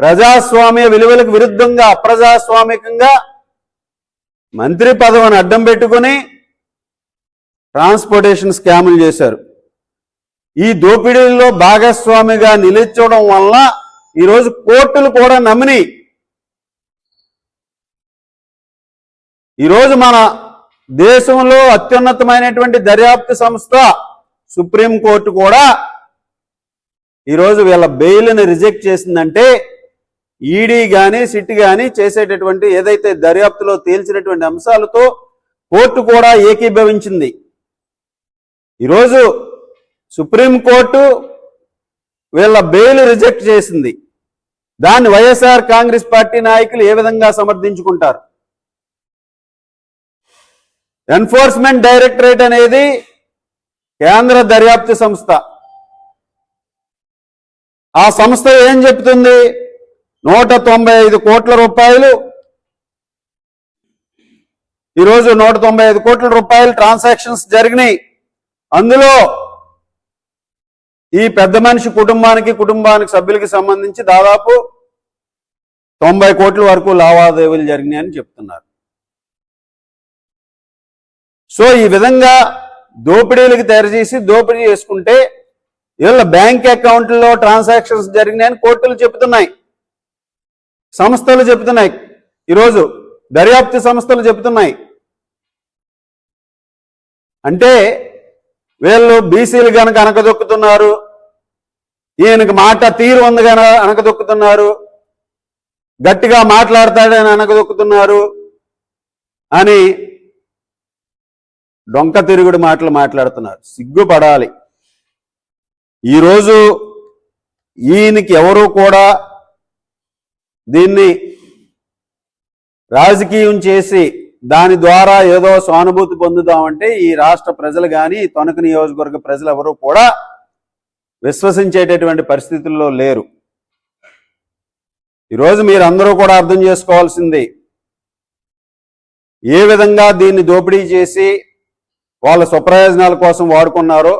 ప్రజాస్వామ్య విలువలకు విరుద్ధంగా అప్రజాస్వామికంగా మంత్రి పదవిని అడ్డం పెట్టుకుని ట్రాన్స్పోర్టేషన్ స్కాములు చేశారు. ఈ దోపిడీల్లో భాగస్వామిగా నిలిచడం వల్ల ఈరోజు కోర్టులు కూడా నమ్మిని ఈరోజు మన దేశంలో అత్యున్నతమైనటువంటి దర్యాప్తు సంస్థ సుప్రీంకోర్టు కూడా ఈరోజు వీళ్ళ బెయిల్ని రిజెక్ట్ చేసిందంటే ఈడీ కానీ సిట్ కానీ చేసేటటువంటి ఏదైతే దర్యాప్తులో తేల్చినటువంటి అంశాలతో కోర్టు కూడా ఏకీభవించింది. ఈరోజు సుప్రీంకోర్టు వీళ్ళ బెయిల్ రిజెక్ట్ చేసింది. దాన్ని వైఎస్ఆర్ కాంగ్రెస్ పార్టీ నాయకులు ఏ విధంగా సమర్థించుకుంటారు? ఎన్ఫోర్స్మెంట్ డైరెక్టరేట్ అనేది కేంద్ర దర్యాప్తు సంస్థ. ఆ సంస్థ ఏం చెప్తుంది? 195 కోట్ల రూపాయలు ఈరోజు 195 కోట్ల రూపాయలు ట్రాన్సాక్షన్స్ జరిగినాయి. అందులో ఈ పెద్ద మనిషి కుటుంబానికి సభ్యులకి సంబంధించి దాదాపు 90 కోట్ల వరకు లావాదేవీలు జరిగినాయని చెప్తున్నారు. సో ఈ విధంగా దోపిడీలకు తెరచేసి దోపిడీ చేసుకుంటే వీళ్ళ బ్యాంక్ అకౌంట్లలో ట్రాన్సాక్షన్స్ జరిగినాయని కోర్టులు చెబుతున్నాయి, సంస్థలు చెబుతున్నాయి, ఈరోజు దర్యాప్తు సంస్థలు చెబుతున్నాయి. అంటే వీళ్ళు బీసీలు కనుక అనకదొక్కుతున్నారు, ఈయనకి మాట తీరు ఉంది కనుక అనకదొక్కుతున్నారు, గట్టిగా మాట్లాడతాడని అనకదొక్కుతున్నారు అని డొంక తిరుగుడు మాటలు మాట్లాడుతున్నారు. సిగ్గుపడాలి. ఈరోజు ఈయనకి ఎవరూ కూడా దీన్ని రాజకీయం చేసి దాని ద్వారా ఏదో సానుభూతి పొందుదామంటే ఈ రాష్ట్ర ప్రజలు కానీ తణుకు నియోజకవర్గ ప్రజలు ఎవరూ కూడా విశ్వసించేటటువంటి పరిస్థితుల్లో లేరు. ఈరోజు మీరు అందరూ కూడా అర్థం చేసుకోవాల్సింది, ఏ విధంగా దీన్ని దోపిడీ చేసి వాళ్ళ స్వప్రయోజనాల కోసం వాడుకున్నారో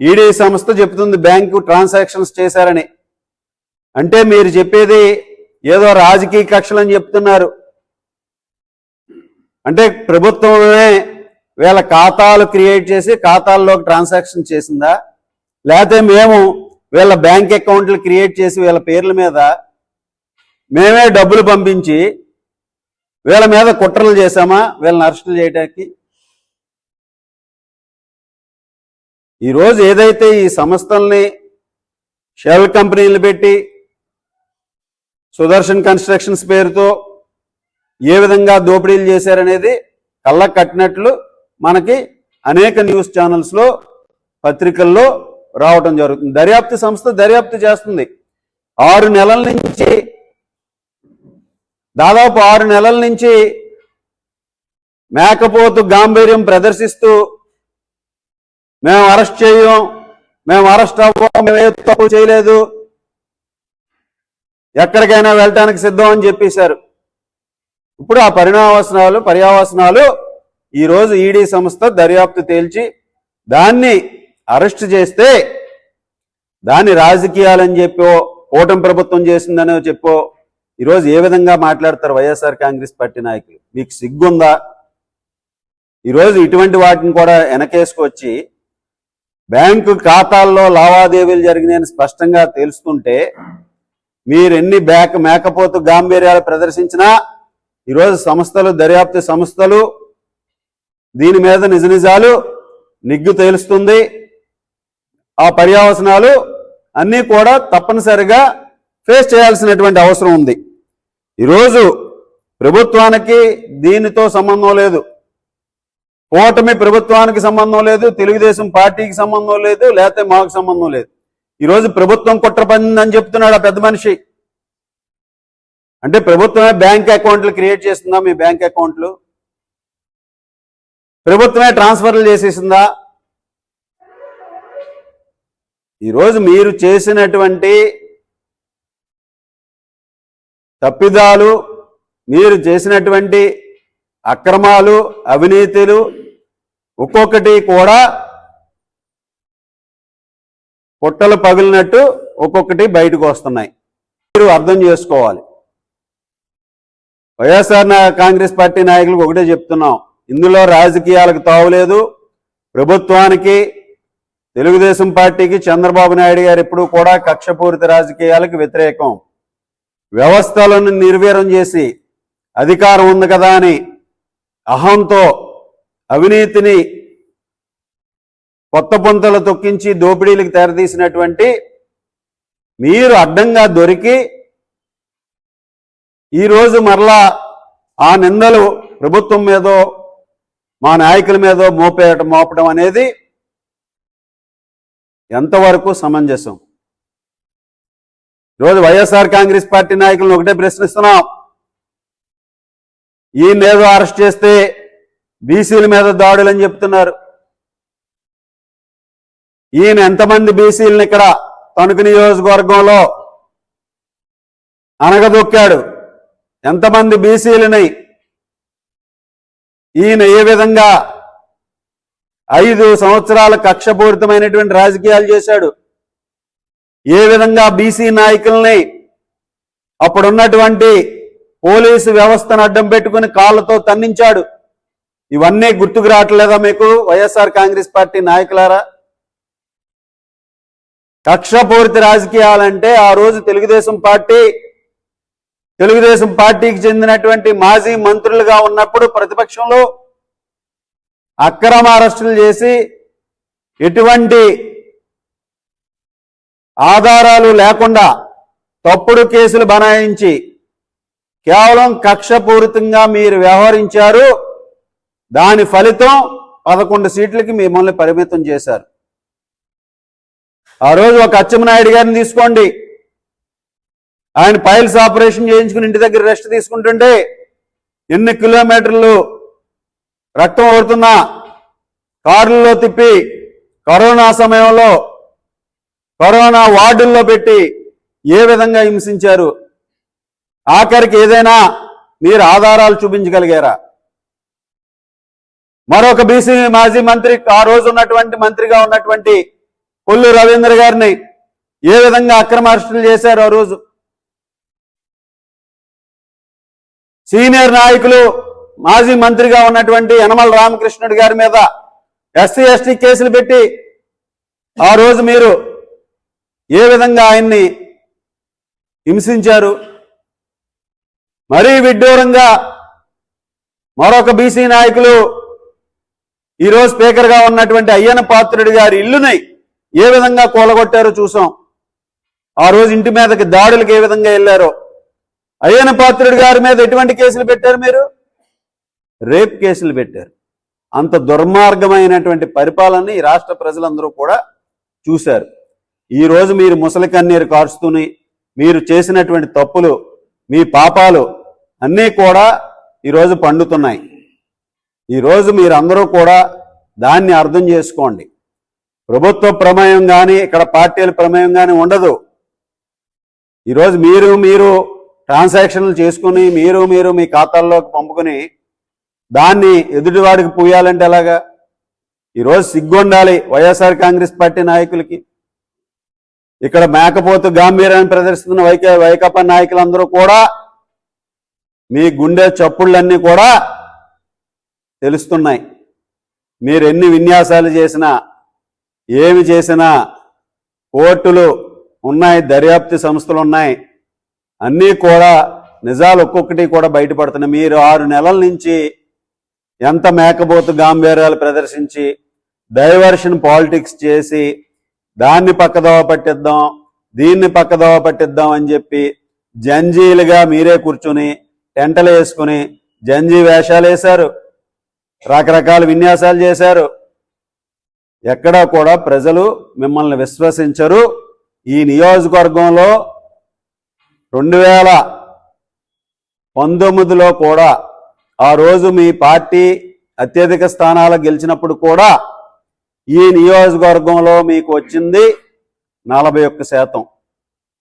ఈడీ సంస్థ చెప్తుంది బ్యాంకు ట్రాన్సాక్షన్స్ చేశారని. అంటే మీరు చెప్పేది ఏదో రాజకీయ కక్షలని చెప్తున్నారు. అంటే ప్రభుత్వమే వీళ్ళ ఖాతాలు క్రియేట్ చేసి ఖాతాల్లోకి ట్రాన్సాక్షన్ చేసిందా, లేకపోతే మేము వీళ్ళ బ్యాంక్ అకౌంట్లు క్రియేట్ చేసి వీళ్ళ పేర్ల మీద మేమే డబ్బులు పంపించి వీళ్ళ మీద కుట్రలు చేశామా వీళ్ళని అరెస్టులు చేయడానికి? ఈరోజు ఏదైతే ఈ సంస్థల్ని షెల్ కంపెనీలు పెట్టి సుదర్శన్ కన్స్ట్రక్షన్స్ పేరుతో ఏ విధంగా దోపిడీలు చేశారనేది కళ్ళకు కట్టినట్లు మనకి అనేక న్యూస్ ఛానల్స్లో పత్రికల్లో రావటం జరుగుతుంది. దర్యాప్తు సంస్థ దర్యాప్తు చేస్తుంది. 6 నెలల నుంచి దాదాపు 6 నెలల నుంచి మేకపోతు గాంభీర్యం ప్రదర్శిస్తూ మేము అరెస్ట్ చేయం, మేము అరెస్ట్ అవ్వం, మేము ఏ తప్పు చేయలేదు, ఎక్కడికైనా వెళ్ళటానికి సిద్ధం అని చెప్పేశారు. ఇప్పుడు ఆ పర్యావసనాలు ఈరోజు ఈడీ సంస్థ దర్యాప్తు తేల్చి దాన్ని అరెస్ట్ చేస్తే దాన్ని రాజకీయాలని చెప్పో కూటమి ప్రభుత్వం చేసిందనో చెప్పో ఈరోజు ఏ విధంగా మాట్లాడతారు వైఎస్ఆర్ కాంగ్రెస్ పార్టీ నాయకులు? మీకు సిగ్గుందా? ఈరోజు ఇటువంటి వాటిని కూడా వెనకేసుకొచ్చి బ్యాంకు ఖాతాల్లో లావాదేవీలు జరిగినాయని స్పష్టంగా తెలుస్తుంటే మీరు ఎన్ని మేకపోతు గాంభీర్యాలు ప్రదర్శించినా ఈరోజు దర్యాప్తు సంస్థలు దీని మీద నిజాలు నిగ్గు తేలుస్తుంది. ఆ పర్యావసనాలు అన్నీ కూడా తప్పనిసరిగా ఫేస్ చేయాల్సినటువంటి అవసరం ఉంది. ఈరోజు ప్రభుత్వానికి దీనితో సంబంధం లేదు, కూటమి ప్రభుత్వానికి సంబంధం లేదు, తెలుగుదేశం పార్టీకి సంబంధం లేదు, లేకపోతే మాకు సంబంధం లేదు. ఈరోజు ప్రభుత్వం కుట్ర పడిందని చెప్తున్నాడు ఆ పెద్ద మనిషి. అంటే ప్రభుత్వమే బ్యాంక్ అకౌంట్లు క్రియేట్ చేస్తుందా? మీ బ్యాంక్ అకౌంట్లు ప్రభుత్వమే ట్రాన్స్ఫర్లు చేసేసిందా? ఈరోజు మీరు చేసినటువంటి తప్పిదాలు, మీరు చేసినటువంటి అక్రమాలు, అవినీతులు ఒక్కొక్కటి కూడా పొట్టలు పగిలినట్టు ఒక్కొక్కటి బయటకు వస్తున్నాయి. మీరు అర్థం చేసుకోవాలి. వైఎస్ఆర్ కాంగ్రెస్ పార్టీ నాయకులకు ఒకటే చెప్తున్నాం, ఇందులో రాజకీయాలకు తావులేదు. ప్రభుత్వానికి, తెలుగుదేశం పార్టీకి, చంద్రబాబు నాయుడు గారు ఎప్పుడూ కూడా కక్షపూరిత రాజకీయాలకు వ్యతిరేకం. వ్యవస్థలను నిర్వీర్యం చేసి అధికారం ఉంది కదా అని అహంతో అవినీతిని కొత్త పొంతలు తొక్కించి దోపిడీలకు తెరదీసినటువంటి మీరు అడ్డంగా దొరికి ఈరోజు మరలా ఆ నిందలు ప్రభుత్వం మీదో మా నాయకుల మీదో మోపడం అనేది ఎంతవరకు సమంజసం? ఈరోజు వైఎస్ఆర్ కాంగ్రెస్ పార్టీ నాయకులను ఒకటే ప్రశ్నిస్తున్నాం. ఈయనేదో అరెస్ట్ చేస్తే బీసీల మీద దాడులని చెప్తున్నారు. ఈయన ఎంతమంది బీసీలను ఇక్కడ తణుకు నియోజకవర్గంలో అనగదొక్కాడు? ఎంతమంది బీసీలని ఈయన ఏ విధంగా 5 సంవత్సరాల కక్షపూరితమైనటువంటి రాజకీయాలు చేశాడు? ఏ విధంగా బీసీ నాయకుల్ని అప్పుడున్నటువంటి పోలీసు వ్యవస్థను అడ్డం పెట్టుకుని కాళ్ళతో తన్నించాడు? ఇవన్నీ గుర్తుకు రావట్లేదా మీకు వైఎస్ఆర్ కాంగ్రెస్ పార్టీ నాయకులారా? కక్షపూరిత రాజకీయాలంటే ఆ రోజు తెలుగుదేశం పార్టీకి చెందినటువంటి మాజీ మంత్రులుగా ఉన్నప్పుడు ప్రతిపక్షంలో అక్రమ అరెస్టులు చేసి ఎటువంటి ఆధారాలు లేకుండా తప్పుడు కేసులు బనాయించి కేవలం కక్షపూరితంగా మీరు వ్యవహరించారు. దాని ఫలితం 11 సీట్లకి మిమ్మల్ని పరిమితం చేశారు. ఆ రోజు ఒక అచ్చెన్నాయుడు గారిని తీసుకోండి, ఆయన పైల్స్ ఆపరేషన్ చేయించుకుని ఇంటి దగ్గర రెస్ట్ తీసుకుంటుంటే ఎన్ని కిలోమీటర్లు రక్తం ఓడుతున్నా కారుల్లో తిప్పి కరోనా సమయంలో కరోనా వార్డుల్లో పెట్టి ఏ విధంగా హింసించారు? ఆఖరికి ఏదైనా మీరు ఆధారాలు చూపించగలిగారా? మరొక బీసీ మాజీ మంత్రి, ఆ రోజు ఉన్నటువంటి మంత్రిగా ఉన్నటువంటి కొల్లు రవీంద్ర గారిని ఏ విధంగా అక్రమ అరెస్టులు చేశారు? ఆ రోజు సీనియర్ నాయకులు మాజీ మంత్రిగా ఉన్నటువంటి యనమల రామకృష్ణుడి గారి మీద ఎస్సీ ఎస్టీ కేసులు పెట్టి ఆ రోజు మీరు ఏ విధంగా ఆయన్ని హింసించారు? మరీ విడ్డూరంగా మరొక బీసీ నాయకులు ఈరోజు స్పీకర్గా ఉన్నటువంటి అయ్యన్న పాత్రుడి గారి ఇల్లుని ఏ విధంగా కూలగొట్టారో చూసాం. ఆ రోజు ఇంటి మీదకి దాడులకు ఏ విధంగా వెళ్ళారో. అయ్యన్న పాత్రుడి గారి మీద ఎటువంటి కేసులు పెట్టారు? మీరు రేప్ కేసులు పెట్టారు. అంత దుర్మార్గమైనటువంటి పరిపాలన ఈ రాష్ట్ర ప్రజలందరూ కూడా చూశారు. ఈరోజు మీరు ముసలి కన్నీరు కార్చుతూని మీరు చేసినటువంటి తప్పులు, మీ పాపాలు అన్నీ కూడా ఈరోజు పండుతున్నాయి. ఈరోజు మీరందరూ కూడా దాన్ని అర్థం చేసుకోండి. ప్రభుత్వ ప్రమేయం కానీ ఇక్కడ పార్టీల ప్రమేయం కానీ ఉండదు. ఈరోజు మీరు ట్రాన్సాక్షన్లు చేసుకుని మీరు మీ ఖాతాల్లోకి పంపుకొని దాన్ని ఎదుటివాడికి పూయాలంటే ఎలాగా? ఈరోజు సిగ్గుండాలి వైఎస్ఆర్ కాంగ్రెస్ పార్టీ నాయకులకి. ఇక్కడ మేకపోతు గాంభీర్యాన్ని ప్రదర్శిస్తున్న వైకాపా నాయకులందరూ కూడా మీ గుండె చప్పుళ్ళన్నీ కూడా తెలుస్తున్నాయి. మీరు ఎన్ని విన్యాసాలు చేసినా ఏమి చేసినా కోర్టులు ఉన్నాయి, దర్యాప్తు సంస్థలు ఉన్నాయి, అన్నీ కూడా నిజాలు ఒక్కొక్కటి కూడా బయటపడుతున్నాయి. మీరు 6 నెలల నుంచి ఎంత మేకపోతు గాంభీర్యాలు ప్రదర్శించి డైవర్షన్ పాలిటిక్స్ చేసి దాన్ని పక్కదోవ పట్టిద్దాం, దీన్ని పక్కదోవ పట్టిద్దాం అని చెప్పి జంజీలుగా మీరే కూర్చుని టెంటలు వేసుకుని జంజీ వేషాలు వేశారు, రకరకాల విన్యాసాలు చేశారు. ఎక్కడా కూడా ప్రజలు మిమ్మల్ని విశ్వసించరు. ఈ నియోజకవర్గంలో 2019లో కూడా ఆ రోజు మీ పార్టీ అత్యధిక స్థానాలు గెలిచినప్పుడు కూడా ఈ నియోజకవర్గంలో మీకు వచ్చింది 41%,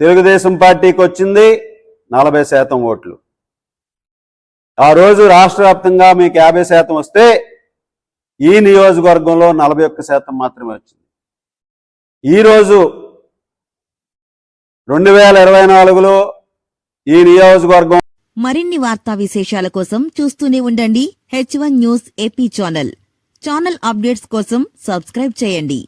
తెలుగుదేశం పార్టీకి వచ్చింది 40% ఓట్లు. ఆ రోజు రాష్ట్ర వ్యాప్తంగా మీకు 50% వస్తే ఈ నియోజకవర్గంలో 41% మాత్రమే వచ్చింది. ఈరోజు 2024లో ఈ నియోజకవర్గం. మరిన్ని వార్తా విశేషాల కోసం చూస్తూనే ఉండండి H1 news AP channel updates కోసం సబ్స్క్రైబ్ చేయండి.